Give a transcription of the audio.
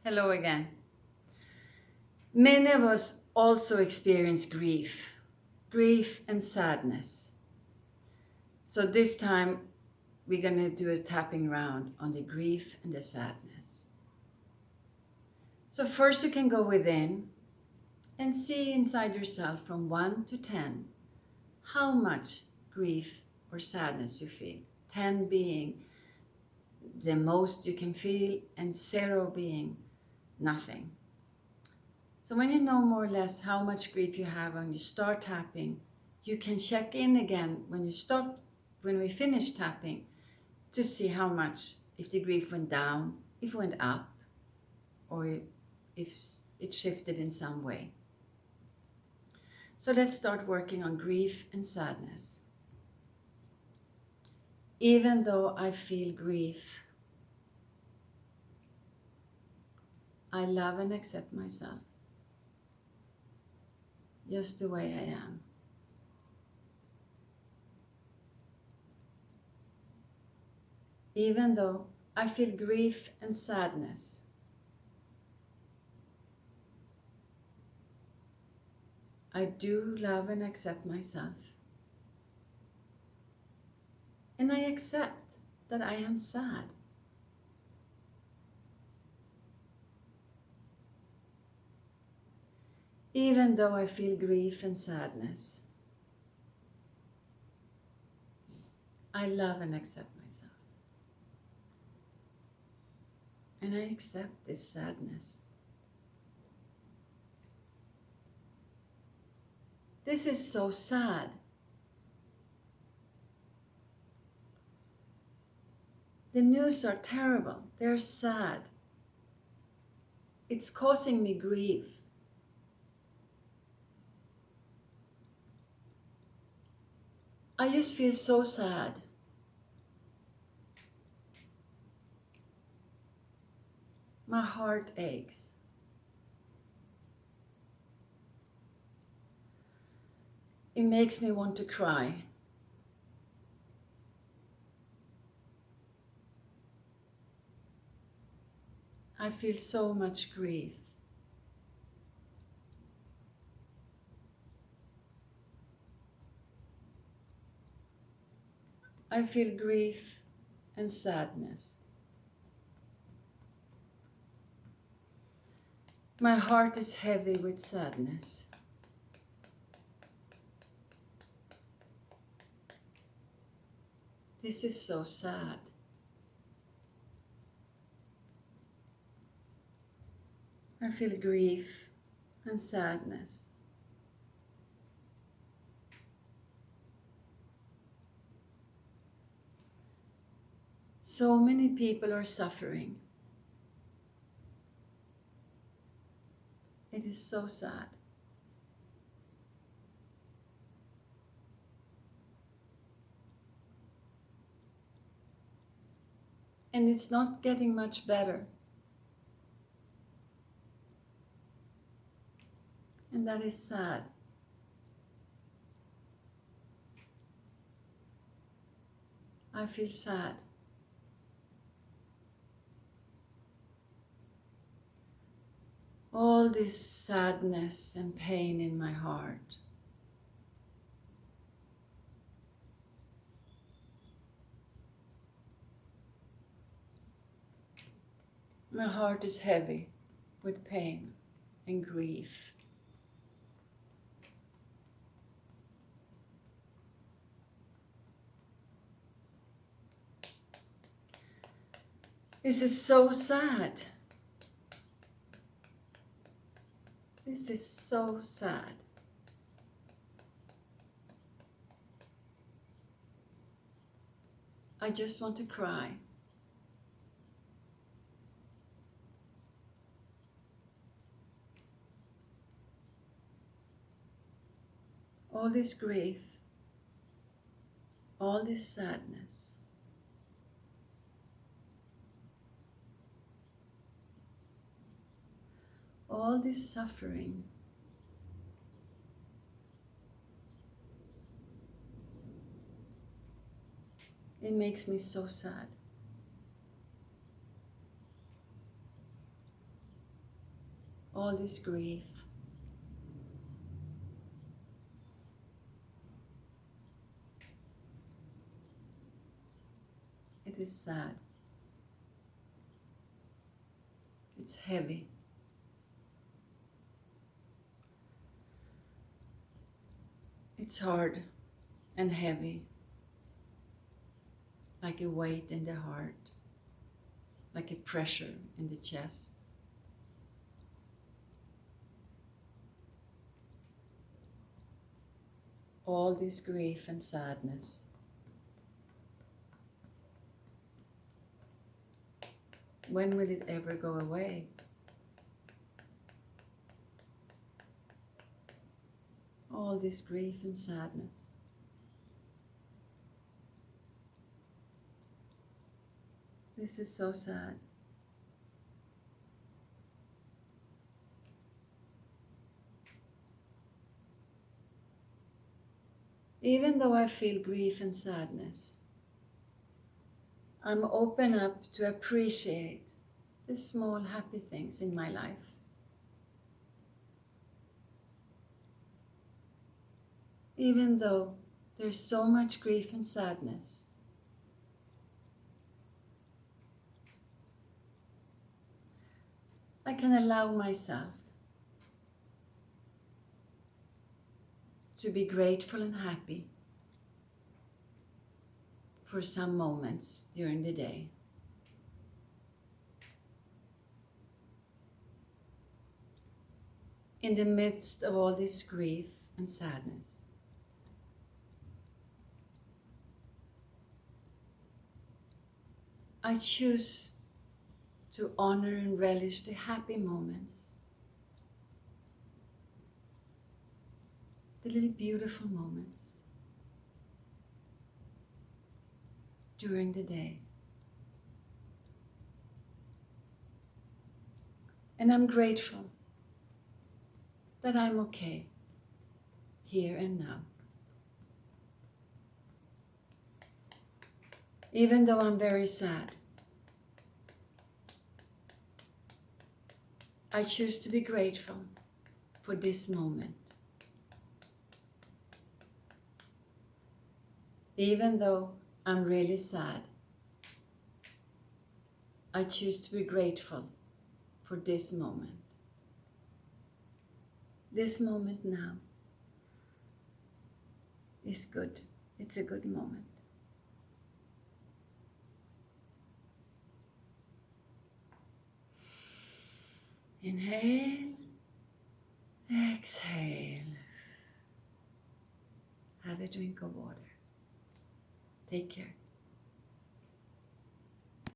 Hello again. Many of us also experience grief and sadness. So this time we're going to do a tapping round on the grief and the sadness. So first you can go within and see inside yourself from 1 to 10 how much grief or sadness you feel. 10 being the most you can feel and 0 being nothing. So when you know more or less how much grief you have and you start tapping, you can check in again when we finish tapping, to see how much, if the grief went down, if it went up, or if it shifted in some way. So let's start working on grief and sadness. Even though I feel grief, I love and accept myself just the way I am. Even though I feel grief and sadness, I do love and accept myself. And I accept that I am sad. Even though I feel grief and sadness, I love and accept myself. And I accept this sadness. This is so sad. The news are terrible. They're sad. It's causing me grief. I just feel so sad. My heart aches. It makes me want to cry. I feel so much grief. I feel grief and sadness. My heart is heavy with sadness. This is so sad. I feel grief and sadness. So many people are suffering. It is so sad. And it's not getting much better. And that is sad. I feel sad. All this sadness and pain in my heart. My heart is heavy with pain and grief. This is so sad. This is so sad. I just want to cry. All this grief, all this sadness, all this suffering. It makes me so sad. all this grief. It is sad. It's heavy. It's hard and heavy, like a weight in the heart, like a pressure in the chest. All this grief and sadness. When will it ever go away? All this grief and sadness. This is so sad. Even though I feel grief and sadness, I'm open up to appreciate the small happy things in my life. Even though there's so much grief and sadness, I can allow myself to be grateful and happy for some moments during the day. In the midst of all this grief and sadness. I choose to honor and relish the happy moments, the little beautiful moments during the day. And I'm grateful that I'm okay here and now. Even though I'm very sad, I choose to be grateful for this moment. Even though I'm really sad, I choose to be grateful for this moment. This moment now is good. It's a good moment. Inhale, exhale. Have a drink of water. Take care.